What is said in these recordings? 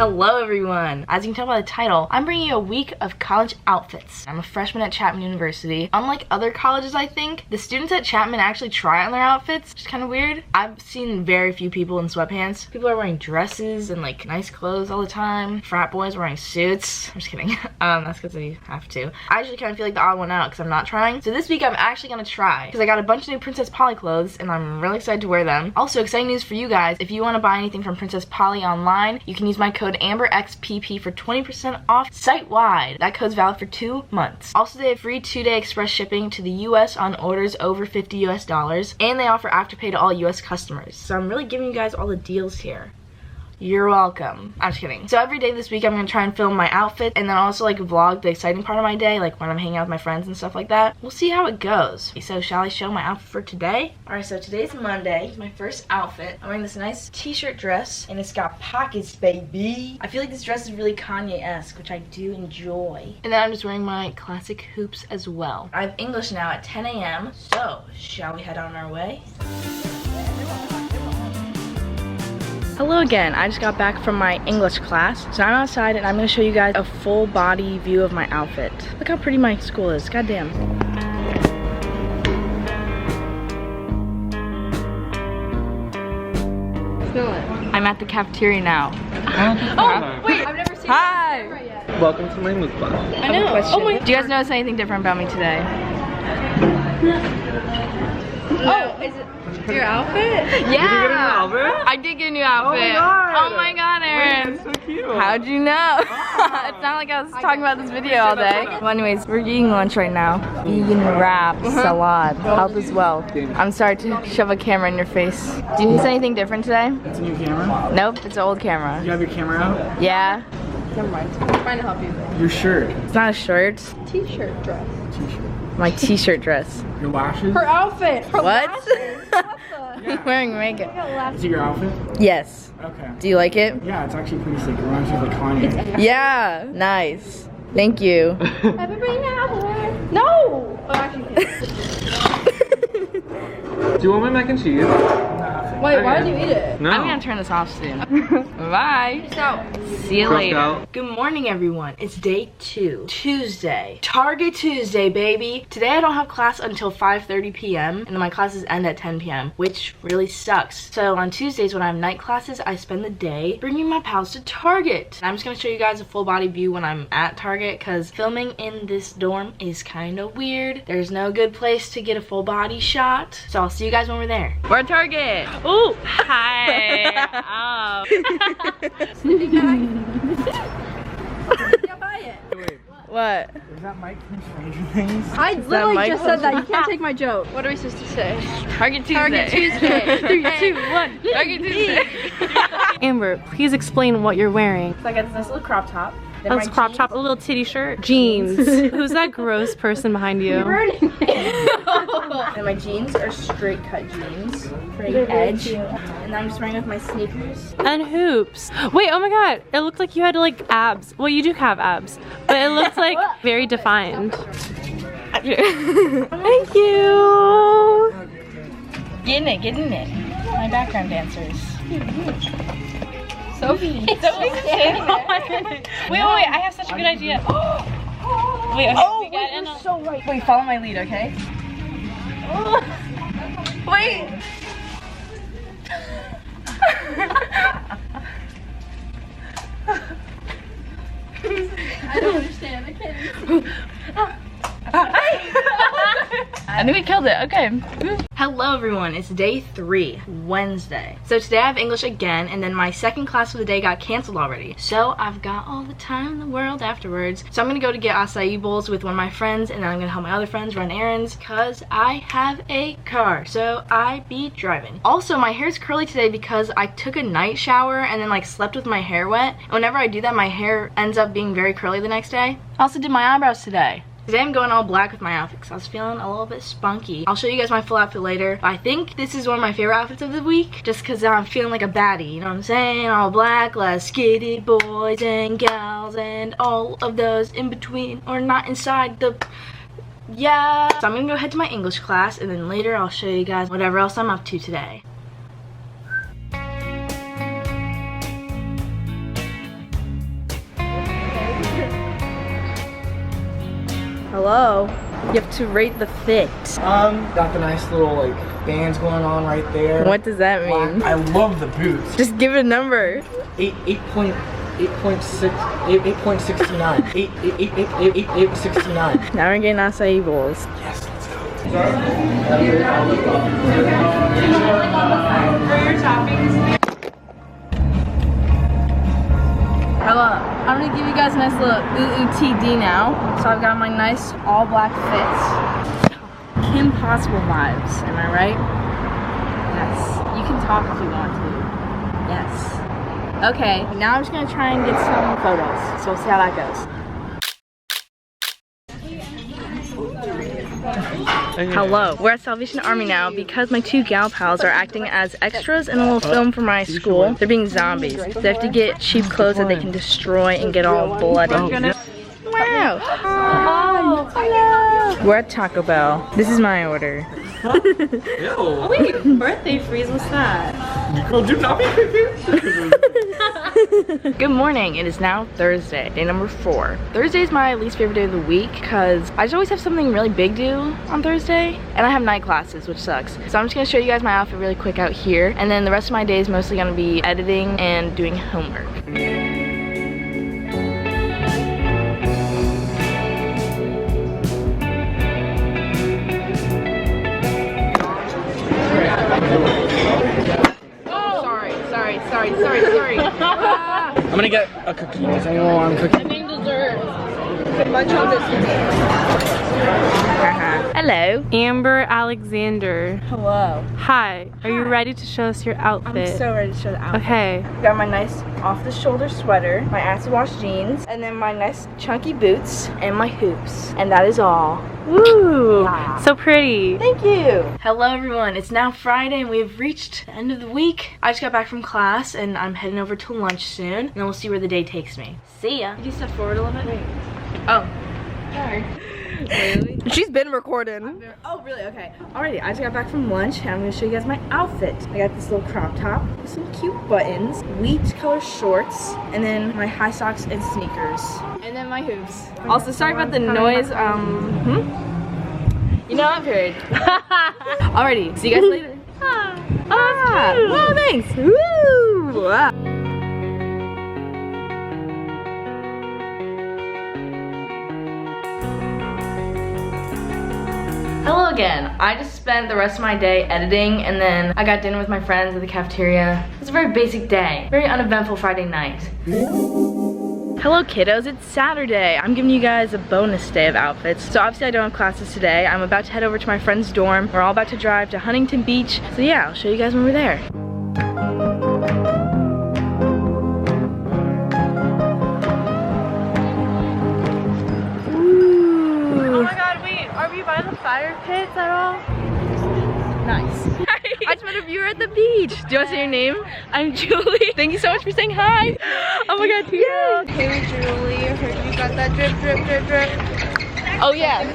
Hello everyone! As you can tell by the title, I'm bringing you a week of college outfits. I'm a freshman at Chapman University. Unlike other colleges, I think, the students at Chapman actually try on their outfits, which is kind of weird. I've seen very few people in sweatpants. People are wearing dresses and like nice clothes all the time. Frat boys wearing suits. I'm just kidding. That's because they have to. I actually kind of feel like the odd one out because I'm not trying. So this week I'm actually gonna try because I got a bunch of new Princess Polly clothes and I'm really excited to wear them. Also, exciting news for you guys. If you want to buy anything from Princess Polly online, you can use my code AMBERXPP for 20% off site-wide. That code's valid for 2 months. Also, they have free 2-day express shipping to the US on orders over $50 US, and they offer AfterPay to all US customers. So I'm really giving you guys all the deals here. You're welcome. I'm just kidding. So every day this week I'm gonna try and film my outfit and then also like vlog the exciting part of my day, like when I'm hanging out with my friends and stuff like that. We'll see how it goes. So shall I show my outfit for today? Alright, so today's Monday. It's my first outfit. I'm wearing this nice t-shirt dress and it's got pockets, baby. I feel like this dress is really Kanye-esque, which I do enjoy. And then I'm just wearing my classic hoops as well. I have English now at 10 a.m. So shall we head on our way? Hello again. I just got back from my English class. So I'm outside and I'm going to show you guys a full body view of my outfit. Look how pretty my school is. Goddamn. I'm at the cafeteria now. Oh, wait, I've never seen Hi. yet. Welcome to my mukbang. I know. Oh my. Do you guys notice anything different about me today? Oh, is it your outfit? Yeah. Did you get a new outfit? I did get a new outfit. Oh my god, Aaron. Wait, that's so cute. How'd you know? It's not like I was talking about this video all day. Well, anyways, we're eating lunch right now. Vegan wrap, salad, health as well. I'm sorry to shove a camera in your face. Do you need anything different today? It's a new camera? Nope, it's an old camera. You have your camera out? Yeah. Never mind. I'm trying to help you. Your shirt. It's not a shirt. T-shirt dress. T-shirt. My t-shirt dress. Your lashes? Her outfit. Her What? lashes. What the? I'm wearing makeup. Is it your outfit? Yes. Okay. Do you like it? Yeah, it's actually pretty sick. It reminds me of like Kanye. Yeah. Nice. Thank you. Everybody now. No. Oh, actually, Do you want my mac and cheese? wait, why did you eat it? No. I'm gonna turn this off soon. Bye. Peace out. See you Crossed later. out. Good morning, everyone. It's day 2, Tuesday. Target Tuesday, baby. Today I don't have class until 5:30 p.m. and then my classes end at 10 p.m., which really sucks. So on Tuesdays when I have night classes, I spend the day bringing my pals to Target. And I'm just gonna show you guys a full body view when I'm at Target because filming in this dorm is kind of weird. There's no good place to get a full body shot. So I'll see you guys when we're there. We're at Target. Ooh, hi. Sleeping bag. Yeah, buy it. Wait, What? is that Mike from Stranger Things? I literally Mike? just said that. You can't take my joke. What are we supposed to say? Target Tuesday. Target Tuesday. 3, 2, 1. Target Tuesday. Amber, please explain what you're wearing. So I got this little crop top. Then Oh, my it's crop jeans. top, a little titty shirt, jeans. Who's that gross person behind you? Burning it. And my jeans are straight cut jeans, pretty edge. And I'm just wearing with my sneakers. And hoops. Wait, oh my god, it looked like you had like abs. Well, you do have abs, but it looks like very defined. Thank you. Get in it. My background dancers. Sophie. Sophie's standing there. Wait, I have such a good idea. Wait, okay, we got in. So right. Wait, follow my lead, okay? Wait. I don't understand. I can't. I think we killed it. Okay. Hello everyone, it's day 3, Wednesday. So today I have English again, and then my second class of the day got canceled already. So I've got all the time in the world afterwards. So I'm gonna go to get acai bowls with one of my friends, and then I'm gonna help my other friends run errands, cause I have a car, so I be driving. Also, my hair's curly today because I took a night shower and then like slept with my hair wet. And whenever I do that, my hair ends up being very curly the next day. I also did my eyebrows today. Today I'm going all black with my outfit because I was feeling a little bit spunky. I'll show you guys my full outfit later. But I think this is one of my favorite outfits of the week just because I'm feeling like a baddie, you know what I'm saying? All black, let's get it, boys and gals and all of those in between or not inside the... Yeah. So I'm gonna go head to my English class and then later I'll show you guys whatever else I'm up to today. Hello. You have to rate the fit. Got the nice little like bands going on right there. What does that mean? I love the boots. Just give it a number. 8.69. 8.69. Now we're getting acai bowls. Yes, let's go. Hello. I'm gonna give you guys a nice little OOTD now. So I've got my nice all black fits. Kim Possible vibes, am I right? Yes. You can talk if you want to. Yes. Okay, now I'm just gonna try and get some photos. So we'll see how that goes. Hello. We're at Salvation Army now because my two gal pals are acting as extras in a little film for my school. They're being zombies. They have to get cheap clothes that they can destroy and get all bloody. Wow. Oh, hello. We're at Taco Bell. This is my order. Oh wait, birthday freeze, what's that? Oh, do not be creepy. Good morning. It is now Thursday, day number 4. Thursday is my least favorite day of the week because I just always have something really big due on Thursday, and I have night classes, which sucks. So I'm just gonna show you guys my outfit really quick out here, and then the rest of my day is mostly gonna be editing and doing homework. Sorry. I'm gonna get a cookie. Does anyone want a cookie? I think dessert. Munch on this. Hello. Amber Alexander. Hello. Hi, are you ready to show us your outfit? I'm so ready to show the outfit. Okay. Got my nice off-the-shoulder sweater, my acid wash jeans, and then my nice chunky boots, and my hoops. And that is all. Woo! Yeah. So pretty. Thank you. Hello everyone, it's now Friday and we've reached the end of the week. I just got back from class and I'm heading over to lunch soon, and then we'll see where the day takes me. See ya. Can you step forward a little bit? Oh, sorry. Really? She's been recording. Oh, really? Okay. Alrighty, I just got back from lunch and I'm gonna show you guys my outfit. I got this little crop top with some cute buttons, wheat color shorts, and then my high socks and sneakers. And then my hoops. Also, sorry about the noise. You know, I've heard. Alrighty, see you guys later. Well, thanks. Woo! Hello again. I just spent the rest of my day editing, and then I got dinner with my friends at the cafeteria. It was a very basic day, very uneventful Friday night. Hello kiddos, it's Saturday. I'm giving you guys a bonus day of outfits. So obviously I don't have classes today. I'm about to head over to my friend's dorm. We're all about to drive to Huntington Beach. So yeah, I'll show you guys when we're there. Are we by the fire pits at all? Nice. I just met a viewer at the beach. Do you want to say your name? I'm Julie. Thank you so much for saying hi. Oh my god, yeah. Hey Julie, I heard you got that drip. Oh yeah.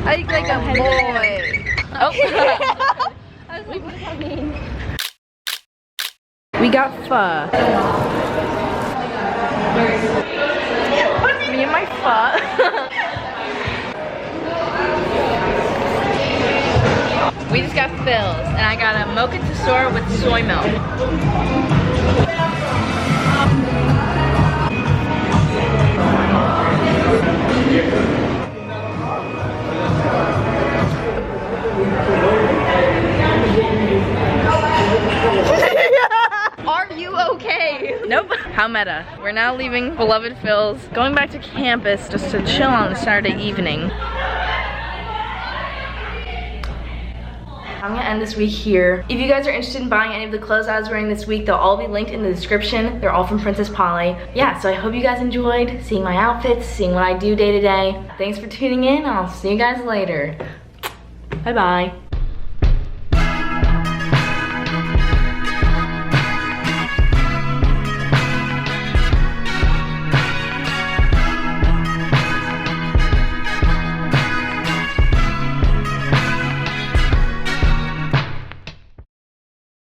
I look like a boy. Oh. I was like, what does that mean? We got pho. Me and my pho. We just got fills, and I got a mocha tesoro with soy milk. Are you okay? Nope. How meta. We're now leaving beloved Phil's, going back to campus just to chill on a Saturday evening. I'm gonna end this week here. If you guys are interested in buying any of the clothes I was wearing this week, they'll all be linked in the description. They're all from Princess Polly. Yeah, so I hope you guys enjoyed seeing my outfits, seeing what I do day to day. Thanks for tuning in. I'll see you guys later. Bye-bye.